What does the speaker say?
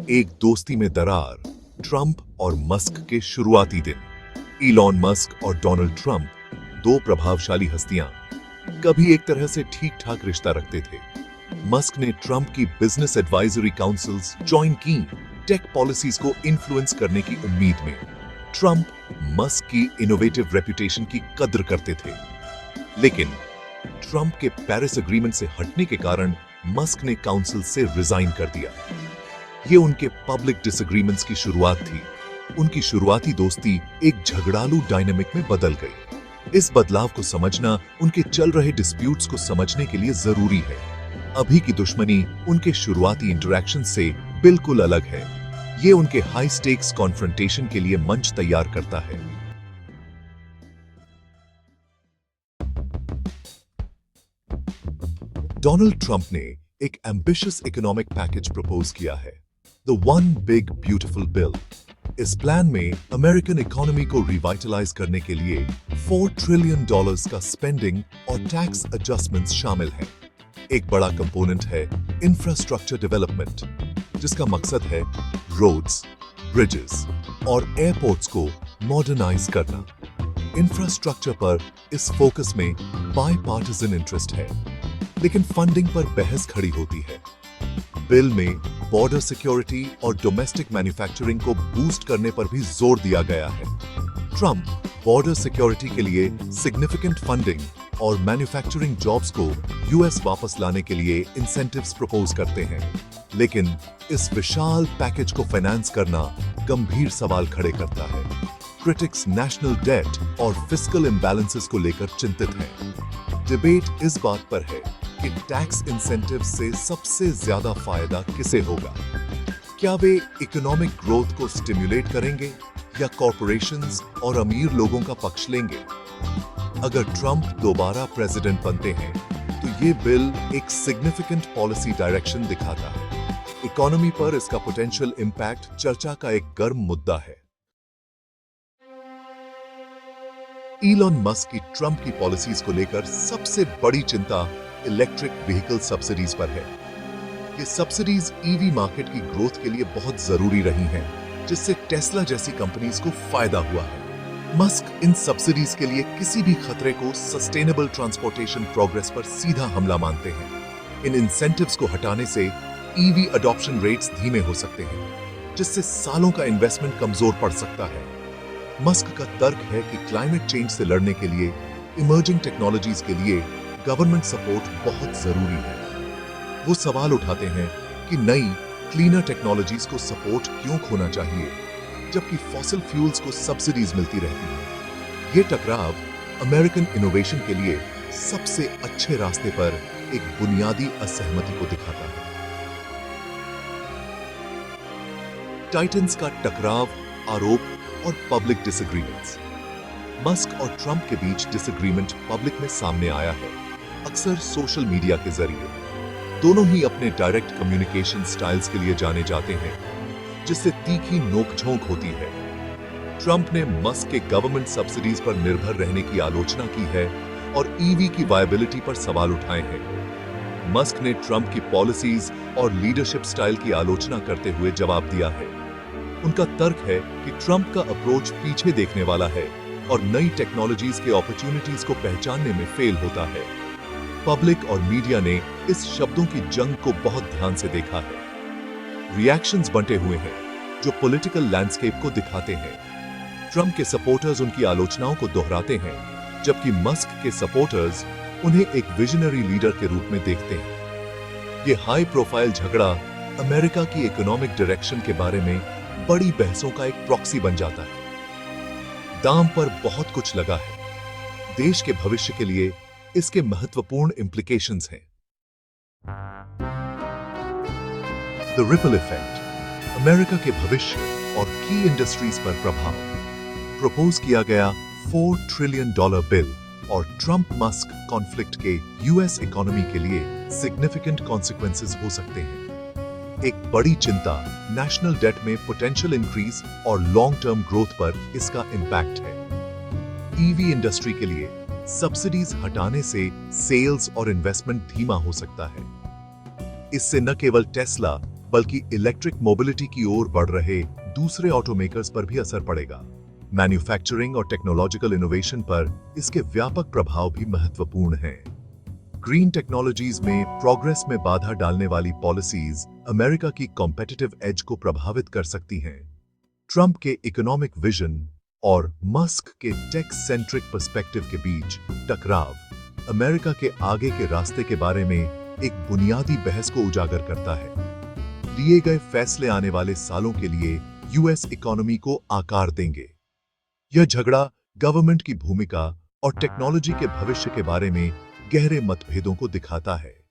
एक दोस्ती में दरार, ट्रंप और मस्क के शुरुआती दिन। इलॉन मस्क और डोनाल्ड ट्रंप, दो प्रभावशाली हस्तियां, कभी एक तरह से ठीक ठाक रिश्ता रखते थे। मस्क ने ट्रंप की बिजनेस एडवाइजरी काउंसिल्स ज्वाइन की, टेक पॉलिसीज को इन्फ्लुएंस करने की उम्मीद में। ट्रंप मस्क की इनोवेटिव रेपुटेशन की कद्र करते थे, लेकिन ट्रंप के पेरिस एग्रीमेंट से हटने के कारण मस्क ने काउंसिल से रिजाइन कर दिया। ये उनके पब्लिक डिसएग्रीमेंट्स की शुरुआत थी। उनकी शुरुआती दोस्ती एक झगड़ालू डायनामिक में बदल गई। इस बदलाव को समझना उनके चल रहे डिस्प्यूट्स को समझने के लिए जरूरी है। अभी की दुश्मनी उनके शुरुआती इंटरैक्शन से बिल्कुल अलग है। ये उनके हाई स्टेक्स कॉन्फ्रंटेशन के लिए मंच तैयार करता है। डोनाल्ड ट्रंप ने एक एम्बिशियस इकोनॉमिक पैकेज प्रपोज किया है, the one big beautiful bill. इस प्लान में अमेरिकन इकोनॉमी को रिवाइटलाइज करने के लिए $4 ट्रिलियन का स्पेंडिंग और टैक्स एडजस्टमेंट्स शामिल हैं। एक बड़ा कंपोनेंट है इंफ्रास्ट्रक्चर डेवलपमेंट, जिसका मकसद है रोड्स, ब्रिजेस और एयरपोर्ट्स को मॉडर्नाइज करना। इंफ्रास्ट्रक्चर पर इस फोकस में बायपार्टिसन इंटरेस्ट है, लेकिन फंडिंग पर बहस खड़ी होती है। बिल में बॉर्डर सिक्योरिटी और डोमेस्टिक मैन्युफैक्चरिंग को बूस्ट करने पर भी जोर दिया गया है। ट्रंप बॉर्डर सिक्योरिटी के लिए सिग्निफिकेंट फंडिंग और मैन्युफैक्चरिंग जॉब्स को यूएस वापस लाने के लिए इंसेंटिव्स प्रपोज करते हैं, लेकिन इस विशाल पैकेज को फाइनेंस करना गंभीर सवाल खड़े करता है। क्रिटिक्स नेशनल डेट और फिस्कल इम्बैलेंसेस को लेकर चिंतित हैं। डिबेट इस बात पर है कि टैक्स इंसेंटिव से सबसे ज्यादा फायदा किसे होगा। क्या वे इकोनॉमिक ग्रोथ को स्टिम्युलेट करेंगे या कॉरपोरेशंस और अमीर लोगों का पक्ष लेंगे? अगर ट्रंप दोबारा प्रेसिडेंट बनते हैं तो ये बिल एक सिग्निफिकेंट पॉलिसी डायरेक्शन दिखाता है। इकोनॉमी पर इसका पोटेंशियल इंपैक्ट चर्चा का एक गर्म मुद्दा है। इलॉन मस्क की ट्रंप की पॉलिसीज को लेकर सबसे बड़ी चिंता इलेक्ट्रिक व्हीकल सब्सिडीज पर है। ये सब्सिडीज ईवी मार्केट की ग्रोथ के लिए बहुत जरूरी रही हैं, जिससे टेस्ला जैसी कंपनीज को फायदा हुआ है। मस्क इन सब्सिडीज के लिए किसी भी खतरे को सस्टेनेबल ट्रांसपोर्टेशन प्रोग्रेस पर सीधा हमला मानते हैं। इन इंसेंटिव्स को हटाने से ईवी अडॉप्शन रेट्स धीमे हो सकते हैं, जिससे सालों का इन्वेस्टमेंट कमजोर पड़ सकता है। मस्क का तर्क है कि क्लाइमेट चेंज से लड़ने के लिए इमर्जिंग टेक्नोलॉजीज के लिए गवर्नमेंट सपोर्ट बहुत जरूरी है। वो सवाल उठाते हैं कि नई क्लीनर टेक्नोलॉजीज को सपोर्ट क्यों खोना चाहिए, जबकि फॉसिल फ्यूल्स को सब्सिडीज मिलती रहती हैं। ये टकराव अमेरिकन इनोवेशन के लिए सबसे अच्छे रास्ते पर एक बुनियादी असहमति को दिखाता है। टाइटन्स का टकराव, आरोप और पब्लिक डिसएग्रीमेंट्स। मस्क और ट्रंप के बीच डिसएग्रीमेंट पब्लिक में सामने आया है, अक्सर सोशल मीडिया के जरिए। दोनों ही अपने डायरेक्ट कम्युनिकेशन स्टाइल्स के लिए जाने जाते हैं, जिससे तीखी नोकझोंक होती है। ट्रंप ने मस्क के गवर्नमेंट सब्सिडीज पर निर्भर रहने की आलोचना की है और ईवी की वायबिलिटी पर सवाल उठाए हैं। मस्क ने ट्रंप की पॉलिसीज और लीडरशिप स्टाइल की आलोचना करते हुए जवाब दिया है। उनका तर्क है कि ट्रंप का अप्रोच पीछे देखने वाला है और नई टेक्नोलॉजीज के अपॉर्चुनिटीज को पहचानने में फेल होता है। पब्लिक और मीडिया ने इस शब्दों की जंग को बहुत ध्यान से देखा है। रिएक्शंस बंटे हुए हैं, जो पॉलिटिकल लैंडस्केप को दिखाते हैं। ट्रंप के सपोर्टर्स उनकी आलोचनाओं को दोहराते हैं, जबकि मस्क के सपोर्टर्स उन्हें एक विजनरी लीडर के रूप में देखते हैं। ये हाई प्रोफाइल झगड़ा अमेरिका की इकोनॉमिक डायरेक्शन के बारे में बड़ी बहसों का एक प्रॉक्सी बन जाता है। दाम पर बहुत कुछ लगा है। देश के भविष्य के लिए इसके महत्वपूर्ण इंप्लीकेशंस हैं। द रिपल इफेक्ट, अमेरिका के भविष्य और की इंडस्ट्रीज पर प्रभाव। प्रपोज किया गया $4 ट्रिलियन बिल और ट्रंप मस्क कॉन्फ्लिक्ट के यूएस इकोनॉमी के लिए सिग्निफिकेंट कॉन्सिक्वेंसेस हो सकते हैं। एक बड़ी चिंता नेशनल डेट में पोटेंशियल इंक्रीज और लॉन्ग टर्म ग्रोथ पर इसका इंपैक्ट है। ईवी इंडस्ट्री के लिए सब्सिडीज हटाने से सेल्स और इन्वेस्टमेंट धीमा हो सकता है। इससे न केवल टेस्ला बल्कि इलेक्ट्रिक मोबिलिटी की ओर बढ़ रहे दूसरे ऑटोमेकर्स पर भी असर पड़ेगा। मैन्युफैक्चरिंग और टेक्नोलॉजिकल इनोवेशन पर इसके व्यापक प्रभाव भी महत्वपूर्ण हैं। ग्रीन टेक्नोलॉजीज में प्रोग्रेस में बाधा डालने वाली पॉलिसीज अमेरिका की कॉम्पिटिटिव एज को प्रभावित कर सकती हैं। ट्रंप के इकोनॉमिक विजन और मस्क के टेक सेंट्रिक पर्सपेक्टिव के बीच टकराव अमेरिका के आगे के रास्ते के बारे में एक बुनियादी बहस को उजागर करता है। लिए गए फैसले आने वाले सालों के लिए यूएस इकोनॉमी को आकार देंगे। यह झगड़ा गवर्नमेंट की भूमिका और टेक्नोलॉजी के भविष्य के बारे में गहरे मतभेदों को दिखाता है।